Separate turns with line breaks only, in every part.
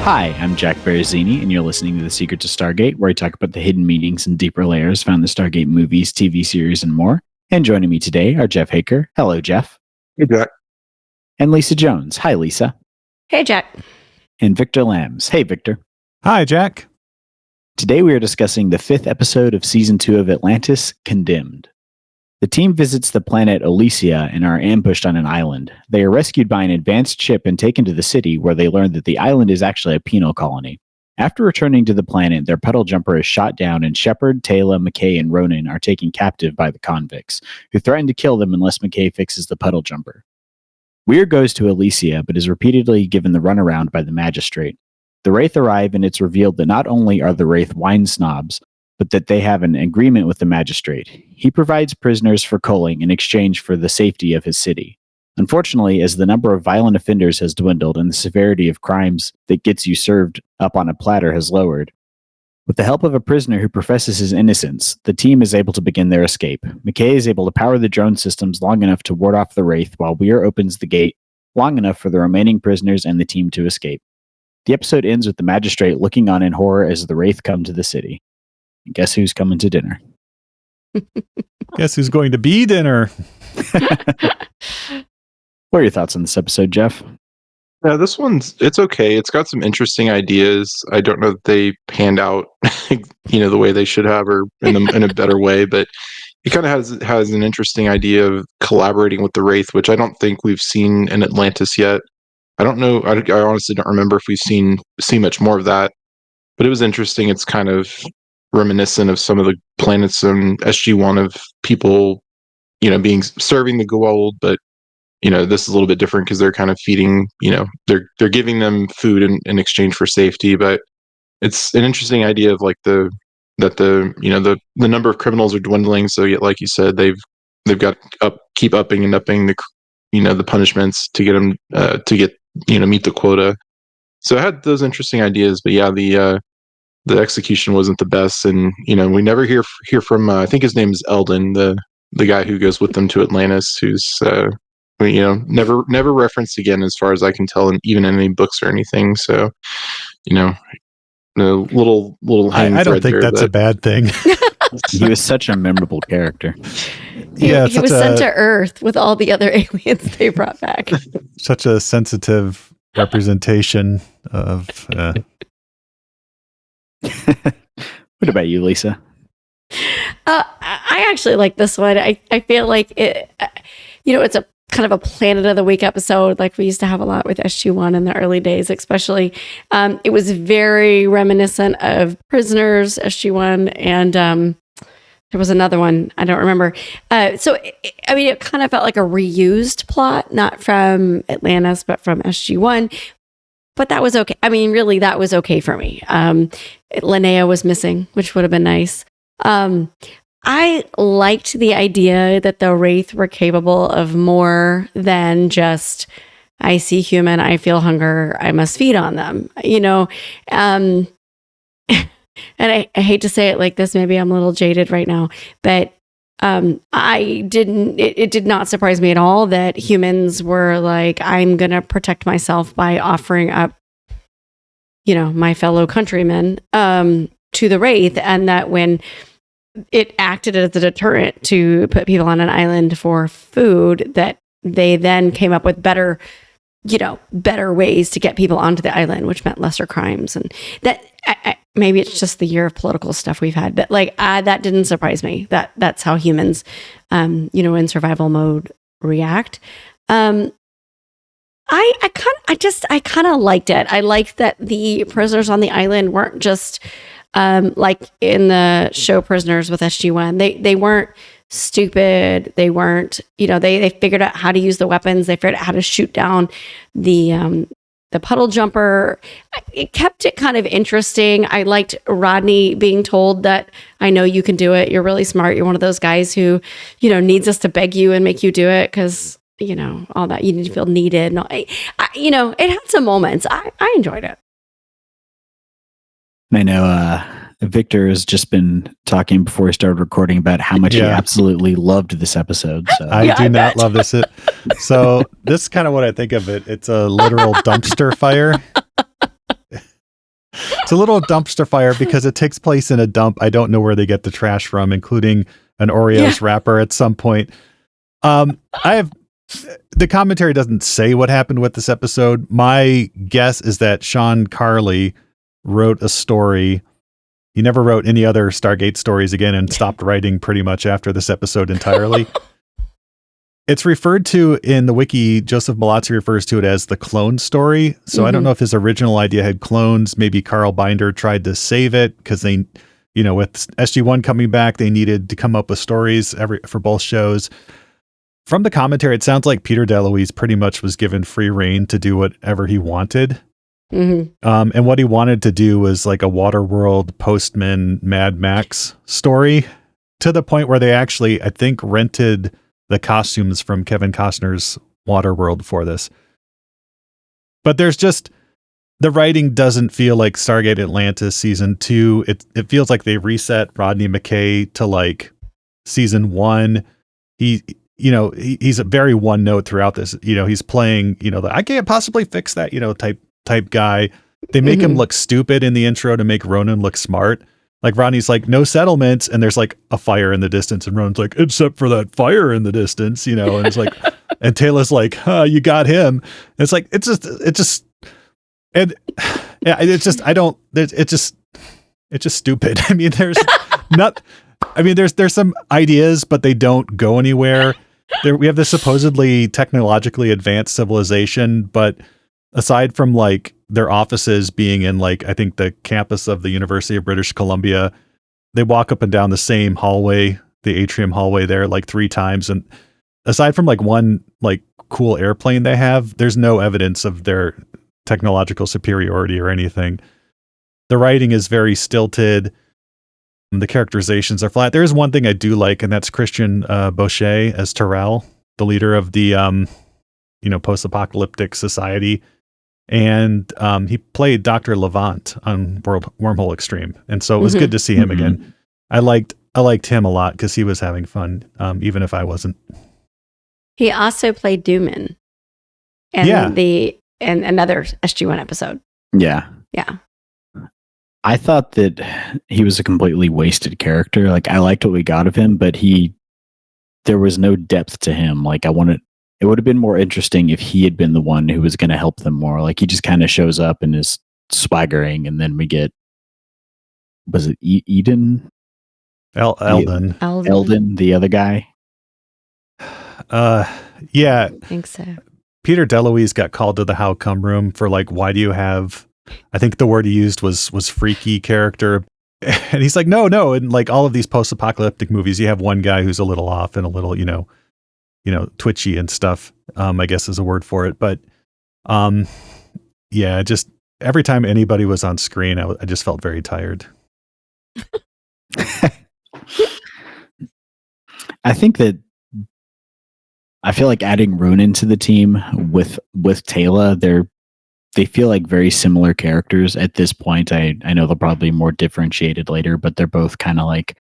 Hi, I'm Jack Baruzzini, and you're listening to The Secrets of Stargate, where I talk about the hidden meanings and deeper layers found in the Stargate movies, TV series, and more. And joining me today are Jeff Haecker. Hello, Jeff.
Hey, Jack.
And Lisa Jones. Hi, Lisa.
Hey, Jack.
And Victor Lambs. Hey, Victor.
Hi, Jack.
Today we are discussing the 5th episode of Season 2 of Atlantis, Condemned. The team visits the planet Elysia and are ambushed on an island. They are rescued by an advanced ship and taken to the city, where they learn that the island is actually a penal colony. After returning to the planet, their puddle jumper is shot down, and Shepard, Taylor, McKay, and Ronan are taken captive by the convicts, who threaten to kill them unless McKay fixes the puddle jumper. Weir goes to Elysia, but is repeatedly given the runaround by the magistrate. The Wraith arrive, and it's revealed that not only are the Wraith wine snobs, but that they have an agreement with the magistrate. He provides prisoners for culling in exchange for the safety of his city. Unfortunately, as the number of violent offenders has dwindled and the severity of crimes that gets you served up on a platter has lowered, with the help of a prisoner who professes his innocence, the team is able to begin their escape. McKay is able to power the drone systems long enough to ward off the Wraith, while Weir opens the gate long enough for the remaining prisoners and the team to escape. The episode ends with the magistrate looking on in horror as the Wraith come to the city. Guess who's coming to dinner?
Guess who's going to be dinner?
What are your thoughts on this episode, Jeff?
Yeah, this one's, it's okay. It's got some interesting ideas. I don't know that they panned out, the way they should have, or in a better way, but it kind of has an interesting idea of collaborating with the Wraith, which I don't think we've seen in Atlantis yet. I don't know. I honestly don't remember if we've seen much more of that, but it was interesting. It's kind of reminiscent of some of the planets in SG-1 of people, serving the gold, but this is a little bit different because they're kind of feeding, they're giving them food in exchange for safety. But it's an interesting idea of like the number of criminals are dwindling. So yet, like you said, they've got keep upping the punishments to get them meet the quota. So I had those interesting ideas, but yeah, the execution wasn't the best, and we never hear from I think his name is Eldon, the guy who goes with them to Atlantis, who's never referenced again as far as I can tell, and even in any books or anything. So a little
I don't think that's a bad thing.
He was such a memorable character.
He was sent to Earth with all the other aliens they brought back.
Such a sensitive representation of
What about you, Lisa?
I actually like this one. I feel like it, it's a kind of a Planet of the Week episode, like we used to have a lot with SG-1 in the early days, especially. It was very reminiscent of Prisoners, SG-1, and there was another one, I don't remember. It kind of felt like a reused plot, not from Atlantis, but from SG-1. But that was okay. I mean, really, that was okay for me. Linnea was missing, which would have been nice. I liked the idea that the Wraith were capable of more than just, I see human, I feel hunger, I must feed on them. And I hate to say it like this, maybe I'm a little jaded right now, but it did not surprise me at all that humans were like, I'm going to protect myself by offering up, my fellow countrymen to the Wraith, and that when it acted as a deterrent to put people on an island for food, that they then came up with better ways to get people onto the island, which meant lesser crimes. And that maybe it's just the year of political stuff we've had, but that didn't surprise me. That's how humans, in survival mode react. I kind of liked it. I liked that the prisoners on the island weren't just like in the show Prisoners with SG-1. They weren't stupid. They weren't, they figured out how to use the weapons. They figured out how to shoot down the puddle jumper. It kept it kind of interesting. I liked Rodney being told that, I know you can do it. You're really smart. You're one of those guys who, needs us to beg you and make you do it because, all that. You need to feel needed. It had some moments. I enjoyed it.
I know Victor has just been talking before we started recording about how much he absolutely loved this episode. So.
I do not love this. So this is kind of what I think of it. It's a literal dumpster fire. It's a little dumpster fire because it takes place in a dump. I don't know where they get the trash from, including an Oreos wrapper at some point. The commentary doesn't say what happened with this episode. My guess is that Sean Carley wrote a story. He never wrote any other Stargate stories again and stopped writing pretty much after this episode entirely. It's referred to in the wiki. Joseph Malazzi refers to it as the clone story. So I don't know if his original idea had clones. Maybe Carl Binder tried to save it because they, with SG-1 coming back, they needed to come up with stories for both shows. From the commentary, it sounds like Peter DeLuise pretty much was given free reign to do whatever he wanted. And what he wanted to do was like a Waterworld, Postman, Mad Max story, to the point where they actually, I think, rented the costumes from Kevin Costner's Waterworld for this. But there's just, the writing doesn't feel like Stargate Atlantis season 2. It feels like they reset Rodney McKay to like season 1. He's a very one note throughout this. He's playing, I can't possibly fix that, type guy. They make him look stupid in the intro to make Ronan look smart. Like Rodney's like, no settlements, and there's like a fire in the distance, and Ronan's like, except for that fire in the distance, and it's like, and Taylor's like, you got him. And it's like, it's just stupid. I mean, there's some ideas, but they don't go anywhere. We have this supposedly technologically advanced civilization, but aside from like their offices being in like, I think the campus of the University of British Columbia, they walk up and down the same hallway, the atrium hallway there like 3 times. And aside from like one like cool airplane they have, there's no evidence of their technological superiority or anything. The writing is very stilted. The characterizations are flat. There is one thing I do like, and that's Christian Boucher as Terrell, the leader of the post-apocalyptic society. And he played Dr. Levant on Wormhole Extreme. And so it was good to see him again. I liked him a lot because he was having fun, even if I wasn't.
He also played Dooman in another SG-1 episode.
Yeah.
Yeah.
I thought that he was a completely wasted character. Like, I liked what we got of him, but there was no depth to him. Like, it would have been more interesting if he had been the one who was going to help them more. Like, he just kind of shows up and is swaggering, and then we get, was it Eden? Eldon, the other guy.
Yeah.
I think so.
Peter DeLuise got called to the how come room for like, why do you have, I think the word he used was freaky character. And he's like, no. And like all of these post-apocalyptic movies, you have one guy who's a little off and a little, twitchy and stuff, I guess is a word for it. But just every time anybody was on screen, I just felt very tired.
I feel like adding Ronan to the team with Taylor, they feel like very similar characters at this point. I know they'll probably be more differentiated later, but they're both kind of like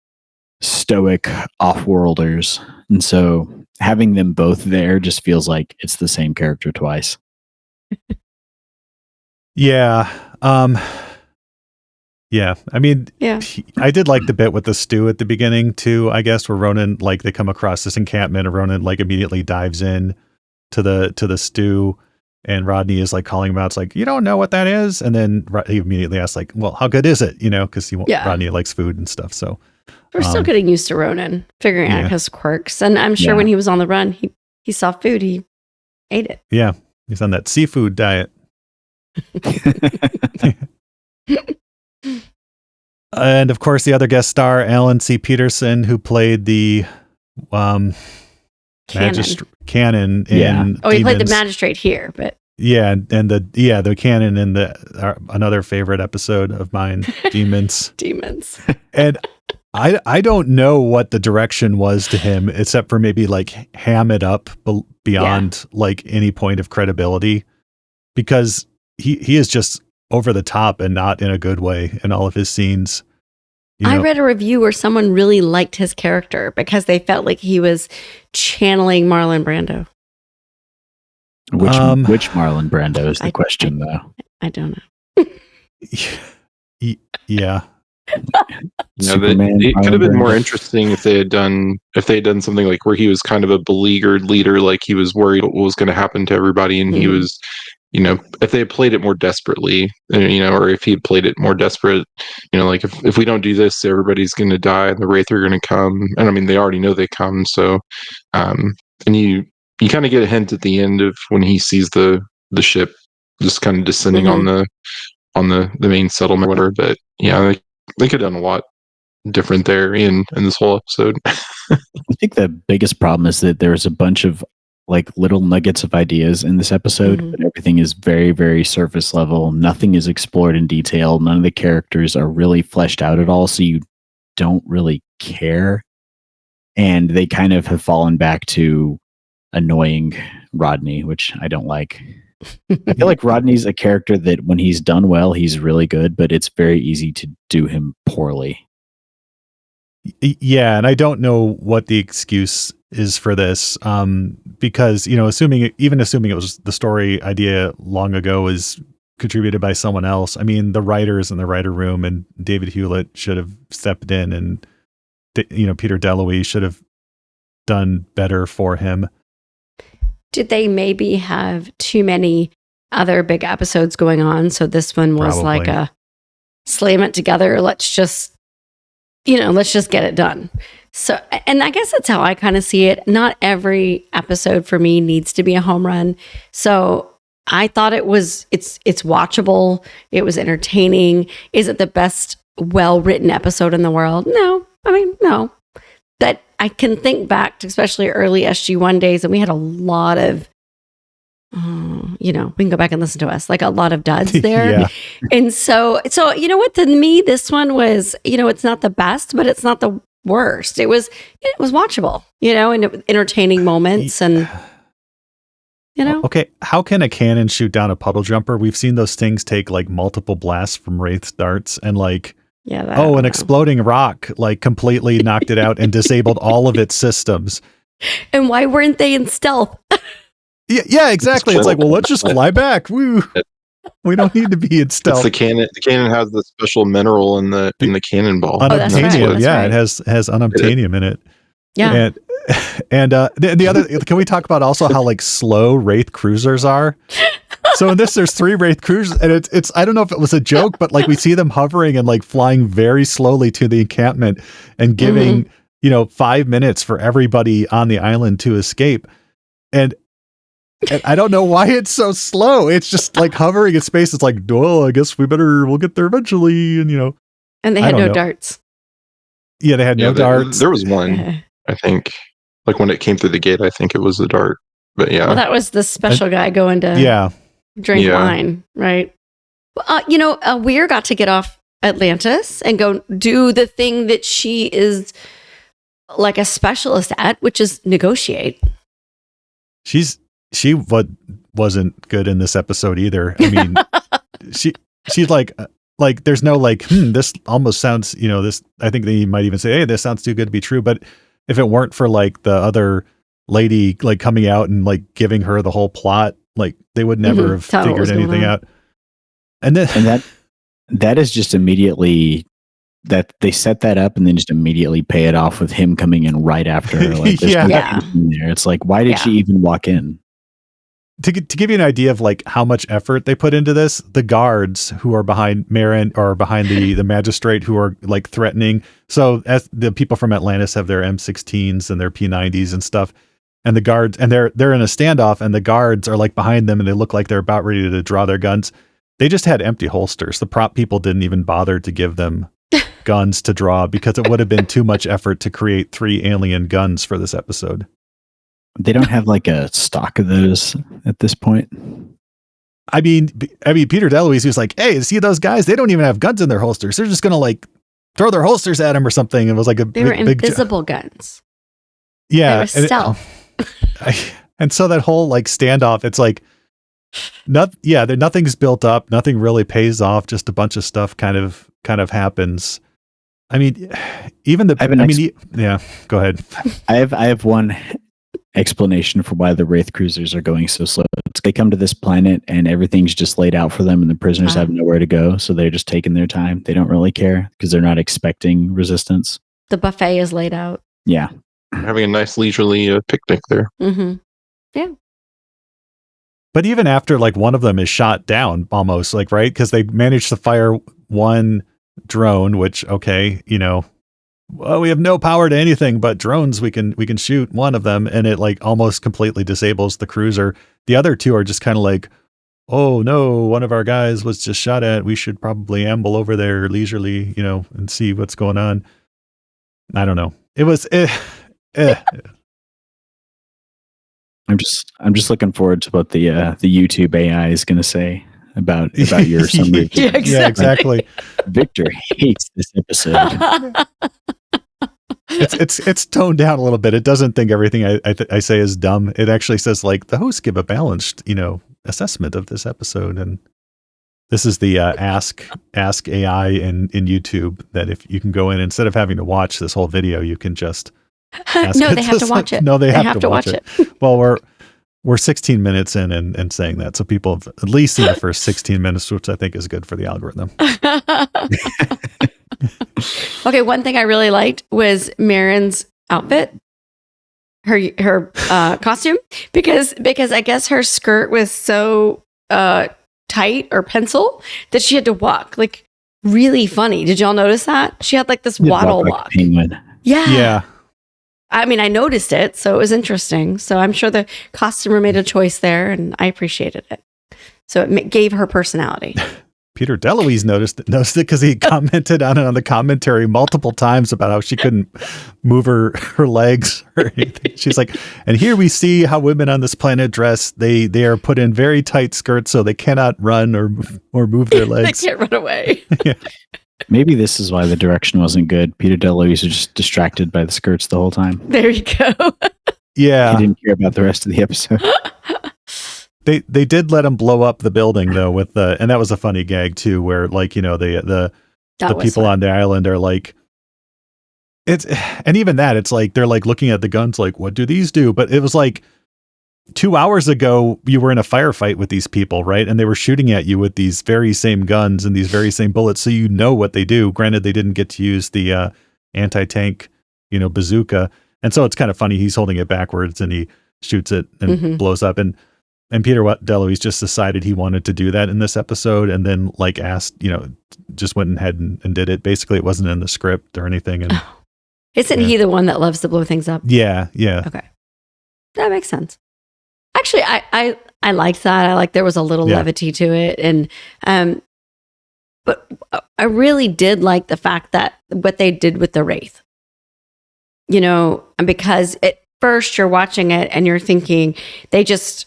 stoic off-worlders. And so having them both there just feels like it's the same character twice.
Yeah. I mean, I did like the bit with the stew at the beginning too, I guess, where Ronan, like they come across this encampment and Ronan like immediately dives in to the stew, and Rodney is like calling him out. It's like, you don't know what that is. And then he immediately asks like, well, how good is it? Because Rodney likes food and stuff. So
we're still getting used to Ronan, figuring out his quirks. And I'm sure when he was on the run, he saw food, he ate it.
Yeah. He's on that seafood diet. And of course, the other guest star, Alan C. Peterson, who played the Canon in
he played the magistrate here, but
and the Canon in another favorite episode of mine, Demons. And I don't know what the direction was to him, except for maybe like ham it up beyond like any point of credibility, because he is just over the top and not in a good way in all of his scenes.
I read a review where someone really liked his character because they felt like he was channeling Marlon Brando.
Which Marlon Brando is the question, though?
I don't know.
Yeah.
Superman,
it could have been
Iron
more
Man.
interesting if they had done something like where he was kind of a beleaguered leader, like he was worried what was going to happen to everybody, and he
Mhm.
was, if they had played it more desperately, or if he had played it more desperate, like if we don't do this, everybody's going to die, and the Wraith are going to come, and I mean they already know they come, so, and you kind of get a hint at the end of when he sees the ship just kind of descending
Mhm.
on the main settlement, or whatever, but yeah, they could have done a lot different there in this whole episode.
I think the biggest problem is that there's a bunch of like little nuggets of ideas in this episode,
Mhm.
but everything is very, very surface level. Nothing is explored in detail. None of the characters are really fleshed out at all, so you don't really care. And they kind of have fallen back to annoying Rodney, which I don't like. I feel like Rodney's a character that when he's done well, he's really good, but it's very easy to do him poorly.
Yeah, and I don't know what the excuse is for this, because assuming it was the story idea long ago was contributed by someone else. I mean, the writers in the writer room and David Hewlett should have stepped in, and Peter DeLuise should have done better for him.
Did they maybe have too many other big episodes going on? So this one was like
Probably.
a slam it together. Let's just get it done. So, and I guess that's how I kind of see it. Not every episode for me needs to be a home run. So I thought it's watchable. It was entertaining. Is it the best well-written episode in the world? No. I mean, no. That I can think back to especially early SG1 days, and we had a lot of, we can go back and listen to us, like a lot of duds there.
Yeah.
And so you know what, to me, this one was, it's not the best, but it's not the worst. It was watchable, and entertaining moments and,
Okay, how can a cannon shoot down a puddle jumper? We've seen those things take like multiple blasts from Wraith's darts, and like, an exploding rock like completely knocked it out and disabled all of its systems.
And why weren't they in stealth?
Yeah, exactly. It's like, well, let's just fly back. Woo. We don't need to be in stealth.
The cannon has the special mineral in the cannonball.
that's right.
Unobtainium.
That's
Yeah,
right.
it has unobtainium in it.
Yeah.
And the other, can we talk about also how like slow Wraith cruisers are? So in this, there's 3 Wraith cruisers, and it's I don't know if it was a joke, but like we see them hovering and like flying very slowly to the encampment and giving 5 minutes for everybody on the island to escape. And I don't know why it's so slow. It's just like hovering in space. It's like, well, I guess we'll get there eventually. And
And they
I
had
don't
no
know.
darts.
Yeah, they had no darts.
There was one, I think, like when it came through the gate, I think it was the dart. But yeah.
Well, that was the special guy going to drink wine, right? Weir got to get off Atlantis and go do the thing that she is like a specialist at, which is negotiate.
She wasn't good in this episode either. I mean, she's like there's no like, this almost sounds, this, I think they might even say, hey, this sounds too good to be true. But if it weren't for like the other lady like coming out and like giving her the whole plot, like they would never have figured anything out. And
that is just immediately that they set that up and then just immediately pay it off with him coming in right after her. Like, there's no tension there. It's like, why did she even walk in?
To give you an idea of like how much effort they put into this, the guards who are behind Marin or behind the magistrate who are like threatening. So as the people from Atlantis have their M16s and their P90s and stuff, and the guards, and they're in a standoff, and the guards are like behind them, and they look like they're about ready to draw their guns. They just had empty holsters. The prop people didn't even bother to give them guns to draw because it would have been too much effort to create 3 alien guns for this episode.
They don't have like a stock of those at this point.
I mean, Peter DeLuise was like, "Hey, see those guys? They don't even have guns in their holsters. They're just gonna like throw their holsters at him or something." It was like
they were invisible guns.
Yeah,
they were stealth.
And so that whole like standoff, it's like, nothing's built up, nothing really pays off. Just a bunch of stuff kind of happens. I mean, even go ahead.
I have one explanation for why the Wraith cruisers are going so slow. they come to this planet and everything's just laid out for them, and the prisoners have nowhere to go, so they're just taking their time. They don't really care because they're not expecting resistance.
The buffet is laid out.
Yeah,
Having a nice leisurely picnic there.
Mm-hmm. Yeah.
But even after like one of them is shot down, almost like, right? Because they managed to fire one drone, which, okay, you know, well, we have no power to anything but drones. We can shoot one of them, and it like almost completely disables the cruiser. The other two are just kind of like, oh no, one of our guys was just shot at. We should probably amble over there leisurely, you know, and see what's going on. I don't know. It was
I'm just looking forward to what the YouTube AI is going to say about your summary.
Yeah, exactly.
Victor hates this episode.
It's toned down a little bit. It doesn't think everything I say is dumb. It actually says like the hosts give a balanced, you know, assessment of this episode, and this is the ask AI in YouTube, that if you can go in, instead of having to watch this whole video, you can just
no, they have to watch it.
No, they have to watch it. Well, we're 16 minutes in and saying that, so people have at least seen the first 16 minutes, which I think is good for the algorithm.
Okay, one thing I really liked was Marin's outfit, her costume, because I guess her skirt was so tight or pencil that she had to walk like really funny. Did y'all notice that? She had like this waddle walk.
Penguin.
Yeah. I mean, I noticed it, so it was interesting. So I'm sure the costumer made a choice there, and I appreciated it. So it gave her personality.
Peter DeLuise noticed it because he commented on it on the commentary multiple times about how she couldn't move her legs or anything. She's like, and here we see how women on this planet dress. They are put in very tight skirts, so they cannot run or move their legs.
They can't run away.
Yeah.
Maybe this is why the direction wasn't good. Peter DeLuise was just distracted by the skirts the whole time.
There you go.
Yeah.
He didn't care about the rest of the episode.
They did let him blow up the building though and that was a funny gag too, where like, you know, the people on the island are like, and even that, it's like they're like looking at the guns like, what do these do? But it was like 2 hours ago you were in a firefight with these people, right? And they were shooting at you with these very same guns and these very same bullets, so you know what they do. Granted, they didn't get to use the anti-tank, you know, bazooka, and so it's kind of funny. He's holding it backwards and he shoots it and blows up, and Peter DeLuise just decided he wanted to do that in this episode, and then like asked, you know, just went ahead and did it. Basically, it wasn't in the script or anything. And
isn't he the one that loves to blow things up?
Yeah.
Okay, that makes sense. Actually, I liked that. I like there was a little levity to it, and but I really did like the fact that what they did with the Wraith. You know, and because at first you're watching it and you're thinking they just,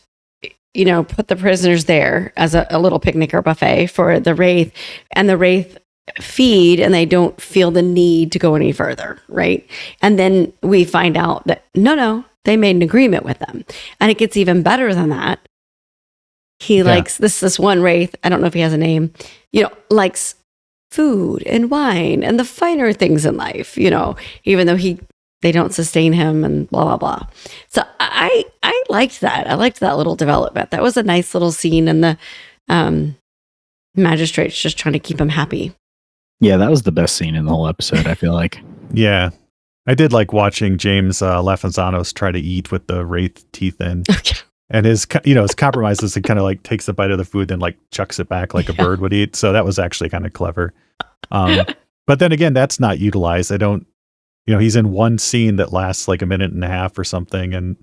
you know, put the prisoners there as a little picnic or buffet for the Wraith, and the Wraith feed and they don't feel the need to go any further, right? And then we find out that no, they made an agreement with them. And it gets even better than that. He likes this one Wraith, I don't know if he has a name, you know, likes food and wine and the finer things in life, you know, even though they don't sustain him and blah, blah, blah. So I liked that. I liked that little development. That was a nice little scene, and the magistrate's just trying to keep him happy.
Yeah, that was the best scene in the whole episode, I feel like.
Yeah. I did like watching James Lafanzanos try to eat with the Wraith teeth in. And his compromise is he kind of like takes a bite of the food and like chucks it back like a bird would eat. So that was actually kind of clever. But then again, that's not utilized. He's in one scene that lasts like a minute and a half or something.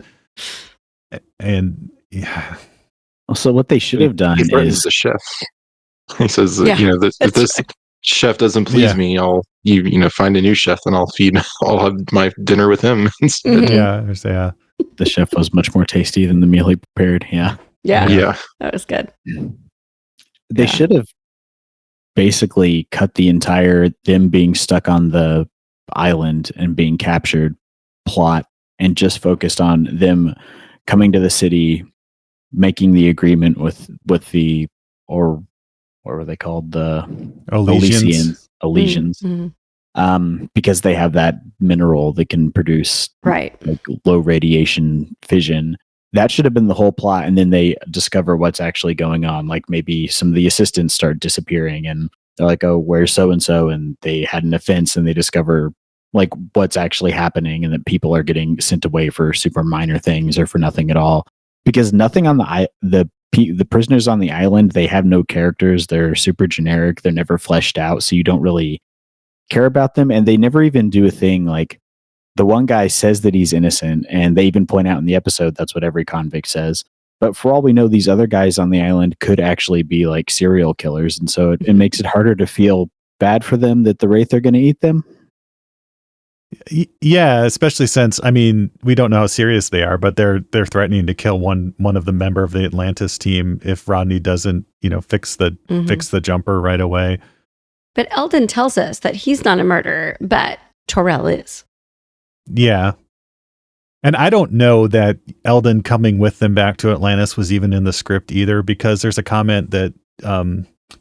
And yeah.
So what they should have done is
the chef. He says, if this chef doesn't please me, I'll find a new chef and I'll have my dinner with him instead.
Mm-hmm.
Yeah.
The chef was much more tasty than the meal he prepared. Yeah.
That was good.
They should have basically cut the entire them being stuck on the island and being captured plot and just focused on them coming to the city, making the agreement with the, or what were they called? The Elysians.
Mm-hmm.
Because they have that mineral that can produce
like
low radiation fission. That should have been the whole plot, and then they discover what's actually going on. Like maybe some of the assistants start disappearing, and they're like, "Oh, where's so and so?" And they had an offense, and they discover like what's actually happening, and that people are getting sent away for super minor things or for nothing at all. Because nothing on the prisoners on the island, they have no characters. They're super generic. They're never fleshed out, so you don't really care about them, and they never even do a thing like. The one guy says that he's innocent, and they even point out in the episode that's what every convict says. But for all we know, these other guys on the island could actually be like serial killers, and so it makes it harder to feel bad for them that the Wraith are going to eat them.
Yeah, especially since we don't know how serious they are, but they're threatening to kill one of the member of the Atlantis team if Rodney doesn't fix the jumper right away.
But Eldon tells us that he's not a murderer, but Torrell is.
Yeah. And I don't know that Eldon coming with them back to Atlantis was even in the script either, because there's a comment that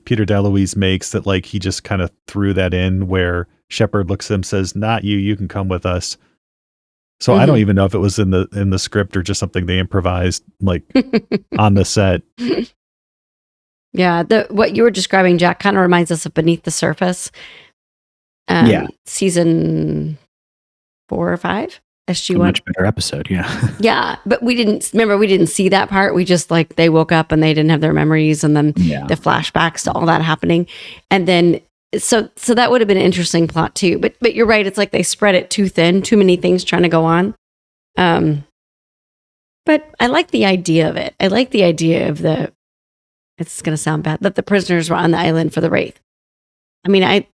Peter DeLuise makes that like he just kind of threw that in where Shepard looks at him and says, "Not you, you can come with us." So I don't even know if it was in the script or just something they improvised like on the set.
Yeah, what you were describing, Jack, kind of reminds us of Beneath the Surface. Season 4 or 5, SG-1.
Much better episode, yeah.
Yeah, but we didn't see that part. We just like they woke up and they didn't have their memories, and then the flashbacks to all that happening, and then so that would have been an interesting plot too. But you're right, it's like they spread it too thin, too many things trying to go on. But I like the idea of it. I like the idea of it's going to sound bad, that the prisoners were on the island for the Wraith. I mean, I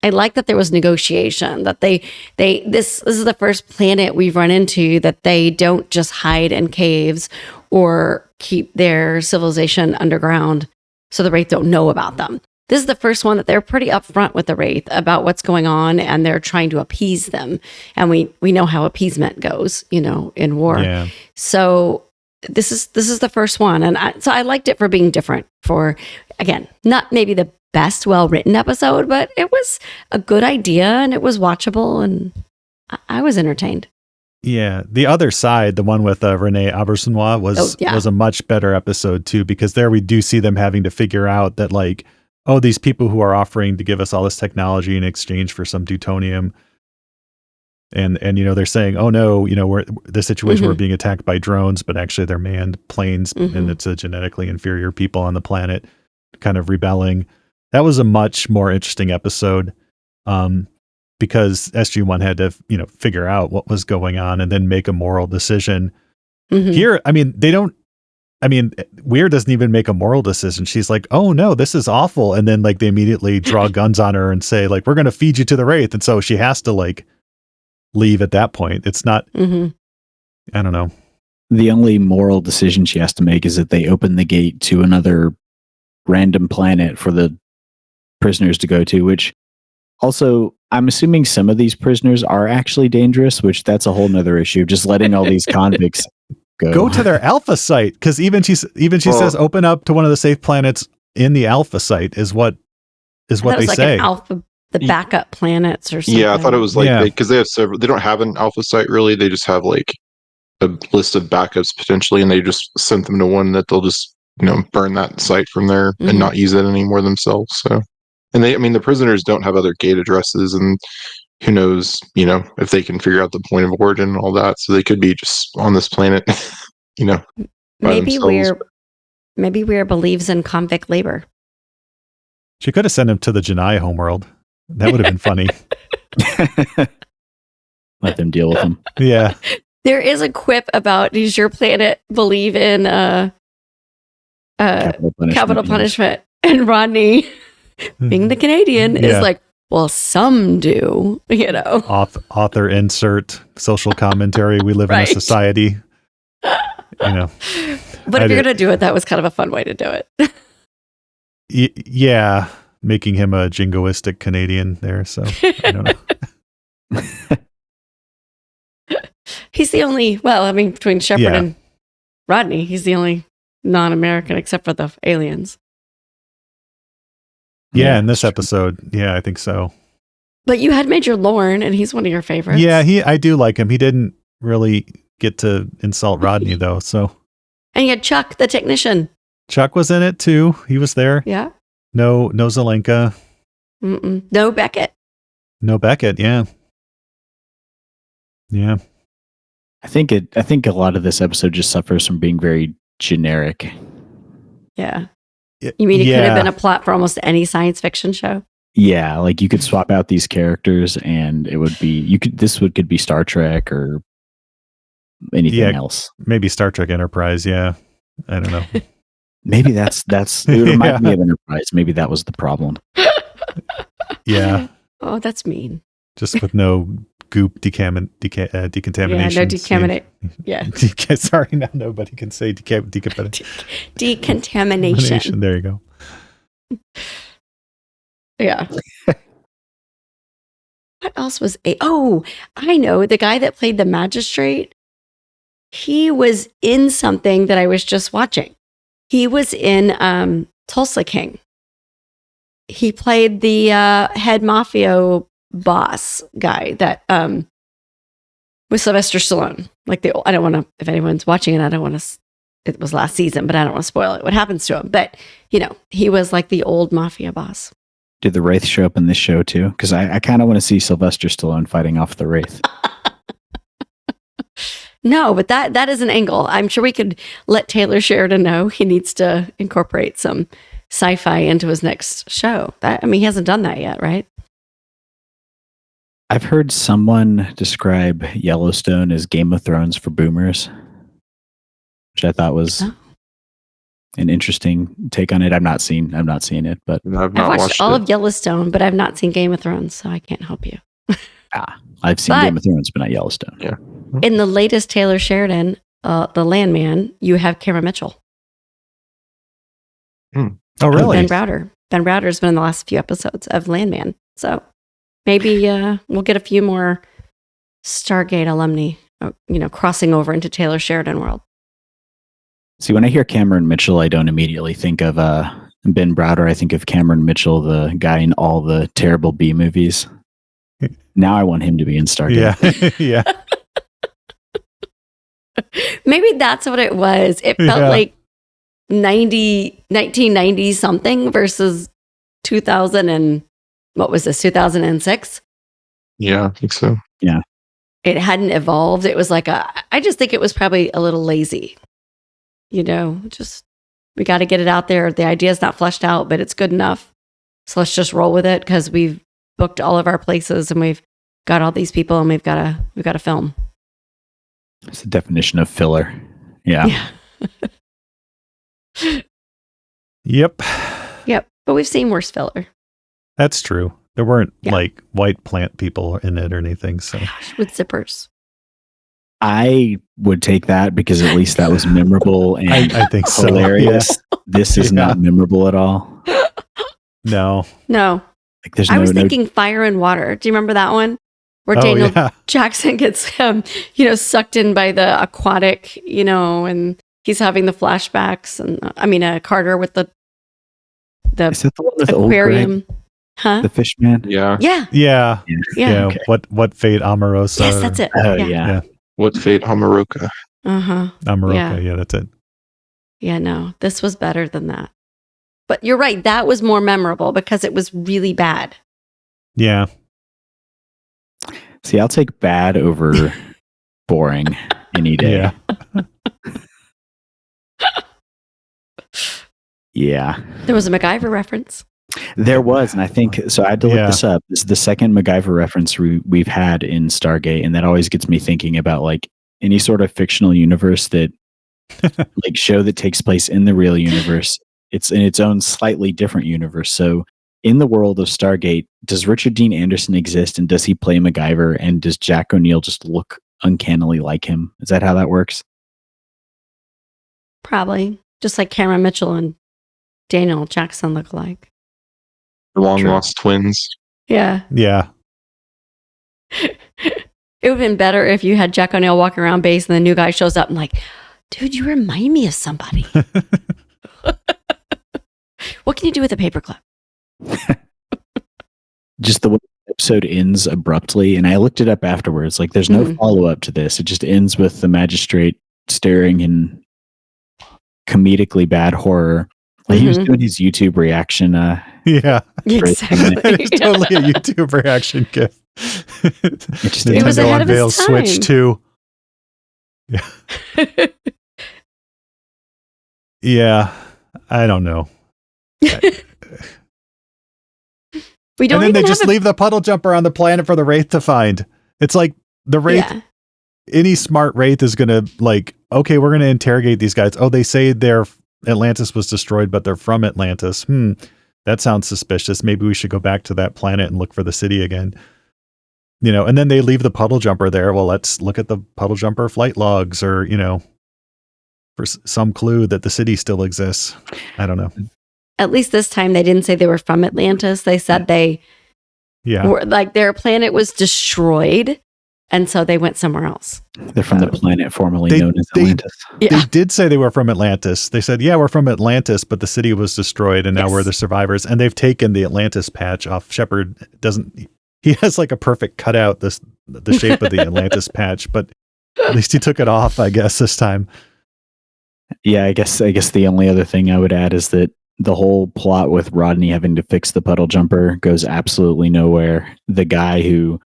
like that there was negotiation, that this is the first planet we've run into that they don't just hide in caves or keep their civilization underground so the Wraith don't know about them. This is the first one that they're pretty upfront with the Wraith about what's going on, and they're trying to appease them. And we know how appeasement goes, in war. Yeah. So this is the first one. And so I liked it for being different, for, again, not maybe the best well-written episode, but it was a good idea and it was watchable, and I was entertained.
Yeah. The other side, the one with Renee Auberjonois was a much better episode too, because there we do see them having to figure out that like, oh, these people who are offering to give us all this technology in exchange for some Dutonium. And they're saying, oh no, we're the situation, we're being attacked by drones, but actually they're manned planes, and it's a genetically inferior people on the planet kind of rebelling. That was a much more interesting episode, because SG-1 had to, figure out what was going on and then make a moral decision. Here, Weir doesn't even make a moral decision. She's like, oh no, this is awful. And then like they immediately draw guns on her and say like, we're going to feed you to the Wraith. And so she has to like leave at that point. It's not, I don't know.
The only moral decision she has to make is that they open the gate to another random planet for the prisoners to go to, which also I'm assuming some of these prisoners are actually dangerous, which that's a whole nother issue. Just letting all these convicts go to
their alpha site, because even she says open up to one of the safe planets in the alpha site is what they
like
say.
An alpha, the backup planets or something.
Yeah, I thought it was like because they have several. They don't have an alpha site really. They just have like a list of backups potentially, and they just sent them to one that they'll just burn that site from there and not use it anymore themselves. So. And the prisoners don't have other gate addresses, and who knows, if they can figure out the point of origin and all that. So they could be just on this planet,
Maybe Weir believes in convict labor.
She could have sent him to the Janai homeworld. That would have been funny.
Let them deal with him.
Yeah.
There is a quip about, does your planet believe in capital punishment? And Rodney, being the Canadian, is like, well, some do,
Author insert social commentary. We live in a society,
But if you're going to do it, that was kind of a fun way to do it.
Yeah. Making him a jingoistic Canadian there. So I don't know.
He's the only, between Shepard and Rodney, he's the only non-American except for the aliens.
Yeah, in this episode. Yeah, I think so.
But you had Major Lorne, and he's one of your favorites.
Yeah, I do like him. He didn't really get to insult Rodney, though. So
And you had Chuck, the technician.
Chuck was in it too. He was there.
Yeah.
No Zelenka.
Mm-mm. No Beckett.
No Beckett. Yeah. Yeah.
I think a lot of this episode just suffers from being very generic.
Yeah. You mean it could have been a plot for almost any science fiction show?
Yeah, like you could swap out these characters and it would be could be Star Trek or anything else.
Maybe Star Trek Enterprise, yeah. I don't know.
Maybe that's it reminded me of Enterprise. Maybe that was the problem.
Yeah.
Oh, that's mean.
Just with no goop decontamination.
Yeah, no decontaminate. Yeah.
Sorry, now nobody can say decontamination.
Decontamination.
There you go.
Yeah. What else was I know the guy that played the magistrate. He was in something that I was just watching. He was in Tulsa King. He played the head mafia boss guy that with Sylvester Stallone. Like I don't want to. If anyone's watching it, I don't want to. It was last season, but I don't want to spoil it. What happens to him? But he was like the old mafia boss.
Did the Wraith show up in this show too? Because I kind of want to see Sylvester Stallone fighting off the Wraith.
No, but that is an angle. I'm sure we could let Taylor Sheridan know he needs to incorporate some sci-fi into his next show. He hasn't done that yet, right?
I've heard someone describe Yellowstone as Game of Thrones for boomers, which I thought was an interesting take on it. I've not seen it, but
I've watched all of Yellowstone, but I've not seen Game of Thrones, so I can't help you.
I've seen Game of Thrones, but not Yellowstone.
Yeah.
In the latest Taylor Sheridan, The Landman, you have Cameron Mitchell.
Oh, really?
Ben Browder. Ben Browder's been in the last few episodes of Landman. So maybe we'll get a few more Stargate alumni, crossing over into Taylor Sheridan world.
See, when I hear Cameron Mitchell, I don't immediately think of Ben Browder. I think of Cameron Mitchell, the guy in all the terrible B movies. Now I want him to be in Stargate.
Yeah. Yeah.
Maybe that's what it was. It felt like 1990 something versus 2000 and what was this, 2006?
Yeah, I think so.
Yeah.
It hadn't evolved. It was like I just think it was probably a little lazy. Just we got to get it out there. The idea's not fleshed out, but it's good enough. So let's just roll with it because we've booked all of our places and we've got all these people and we've got to film.
It's the definition of filler. Yeah.
Yep.
But we've seen worse filler.
That's true. There weren't like white plant people in it or anything. So
with zippers.
I would take that because at least that was memorable and
I think so.
Hilarious. Yeah. This is not memorable at all.
No.
Like there's
I was thinking Fire and Water. Do you remember that one? Where Daniel Jackson gets sucked in by the aquatic, and he's having the flashbacks, and Carter with the
is that the one with
aquarium, huh?
The fish man.
Yeah.
Okay. What fate Omarosa?
Yes, that's it.
Yeah.
What fate Omaroka?
Omaroka. Yeah, that's it.
Yeah, no, this was better than that. But you're right. That was more memorable because it was really bad.
Yeah.
See, I'll take bad over boring any day. Yeah.
There was a MacGyver reference.
There was, and I think so. I had to look this up. This is the second MacGyver reference we've had in Stargate, and that always gets me thinking about like any sort of fictional universe that, like, show that takes place in the real universe. It's in its own slightly different universe. So, in the world of Stargate, does Richard Dean Anderson exist, and does he play MacGyver, and does Jack O'Neill just look uncannily like him? Is that how that works?
Probably, just like Cameron Mitchell and Daniel Jackson look alike.
Long lost twins.
Yeah. It would have been better if you had Jack O'Neill walking around base and the new guy shows up and like, dude, you remind me of somebody. What can you do with a paperclip?
Just the way the episode ends abruptly, and I looked it up afterwards. Like, there's no follow up to this. It just ends with the magistrate staring in comedically bad horror. Like he was doing his YouTube reaction.
Yeah.
Exactly.
It's totally a YouTube reaction gif.
It was ahead of his
unveils
time.
Switch 2. Yeah. Yeah. I don't know.
We don't
And then
even
they just leave the puddle jumper on the planet for the Wraith to find. It's like the Wraith, any smart Wraith is going to like, okay, we're going to interrogate these guys. Oh, they say Atlantis was destroyed, but they're from Atlantis. That sounds suspicious. Maybe we should go back to that planet and look for the city again. You know, and then they leave the puddle jumper there. Well, let's look at the puddle jumper flight logs or, you know, for some clue that the city still exists. I don't know.
At least this time they didn't say they were from Atlantis. They said they were like their planet was destroyed. And so they went somewhere else.
They're from the planet formerly known as Atlantis.
They did say they were from Atlantis. They said, yeah, we're from Atlantis, but the city was destroyed and now we're the survivors. And they've taken the Atlantis patch off. Shepard he has like a perfect cutout, the shape of the Atlantis patch, but at least he took it off, I guess, this time.
Yeah, I guess the only other thing I would add is that the whole plot with Rodney having to fix the puddle jumper goes absolutely nowhere. The guy who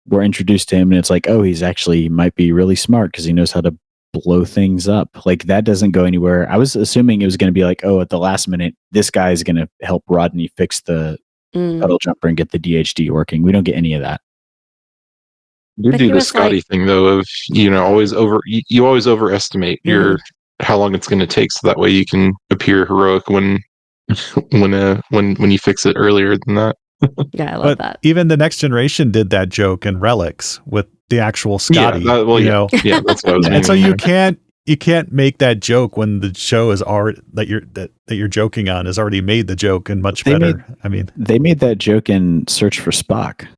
we're introduced to him and it's like, oh, he might be really smart because he knows how to blow things up. Like that doesn't go anywhere. I was assuming it was going to be like, oh, at the last minute, this guy is going to help Rodney fix the puddle jumper and get the DHD working. We don't get any of that.
You do the Scotty thing though of, you know, you always overestimate how long it's going to take, so that way you can appear heroic when you fix it earlier than that.
Yeah, I love that.
Even the Next Generation did that joke in Relics with the actual Scotty.
Yeah, that's what I was meaning.
And so you can't make that joke when the show is already that you're joking on has already made the joke and much better.
They made that joke in Search for Spock.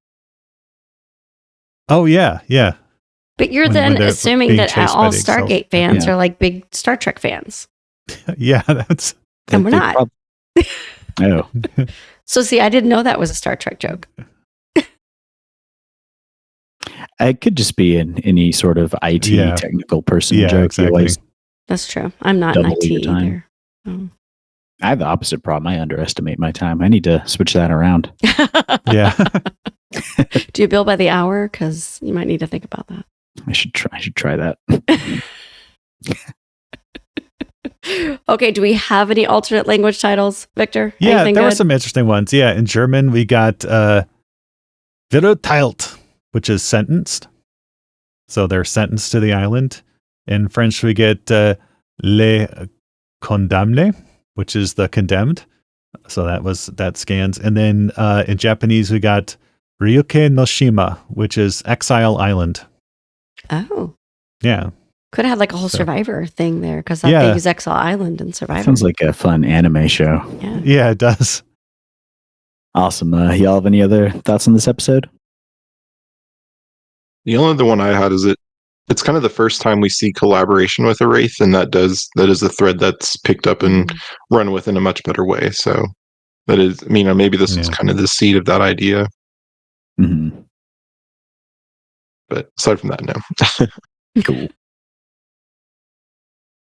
Oh yeah.
But you're then assuming that all Stargate fans are like big Star Trek fans.
Yeah,
and we're not.
Oh.
So see, I didn't know that was a Star Trek joke.
It could just be any sort of IT technical person joke.
Exactly.
That's true. I'm not in IT either. Oh.
I have the opposite problem. I underestimate my time. I need to switch that around.
Yeah.
Do you bill by the hour? Because you might need to think about that.
I should try that.
Okay, do we have any alternate language titles, Victor?
Yeah,
Anything
there
good?
were some interesting ones. Yeah, in German we got verurteilt, which is sentenced. So they're sentenced to the island. In French we get les condamnés, which is the condemned. So that scans. And then in Japanese we got Ryuke no Shima, which is Exile Island.
Oh.
Yeah.
Could have had like a whole Survivor thing there because they use Exile Island and Survivor.
Sounds like a fun anime show.
Yeah, it does.
Awesome. Y'all have any other thoughts on this episode?
The only other one I had is it's kind of the first time we see collaboration with a Wraith, and that is a thread that's picked up and run with in a much better way. So that is, maybe this was kind of the seed of that idea.
Mm-hmm.
But aside from that, no.
Cool.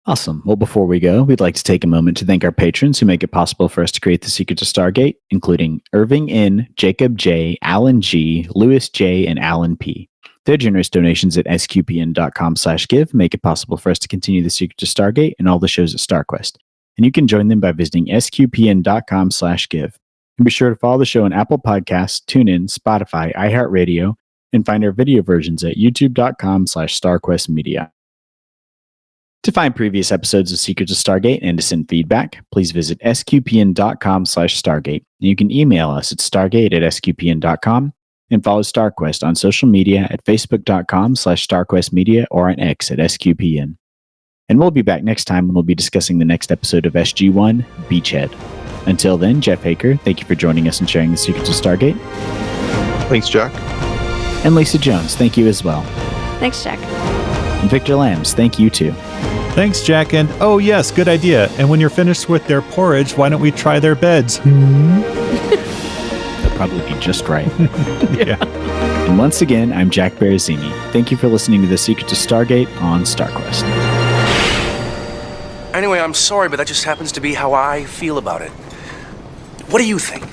Awesome. Well, before we go, we'd like to take a moment to thank our patrons who make it possible for us to create The Secret to Stargate, including Irving N., Jacob J., Alan G., Lewis J., and Alan P. Their generous donations at sqpn.com/give make it possible for us to continue The Secret to Stargate and all the shows at StarQuest. And you can join them by visiting sqpn.com/give. And be sure to follow the show on Apple Podcasts, TuneIn, Spotify, iHeartRadio, and find our video versions at youtube.com/StarQuestMedia. To find previous episodes of Secrets of Stargate and to send feedback, please visit sqpn.com/Stargate. And you can email us at stargate@sqpn.com and follow StarQuest on social media at facebook.com/StarQuestMedia or on X at SQPN. And we'll be back next time when we'll be discussing the next episode of SG-1, Beachhead. Until then, Jeff Haecker, thank you for joining us and sharing the Secrets of Stargate.
Thanks, Jack.
And Lisa Jones, thank you as well.
Thanks, Jack.
And Victor Lambs, thank you too.
Thanks, Jack. And oh yes, good idea. And when you're finished with their porridge, why don't we try their beds?
They'll probably be just right.
Yeah.
And once again, I'm Jack Baruzzini. Thank you for listening to The Secret to Stargate on StarQuest.
I'm sorry, but that just happens to be how I feel about it. What do you think?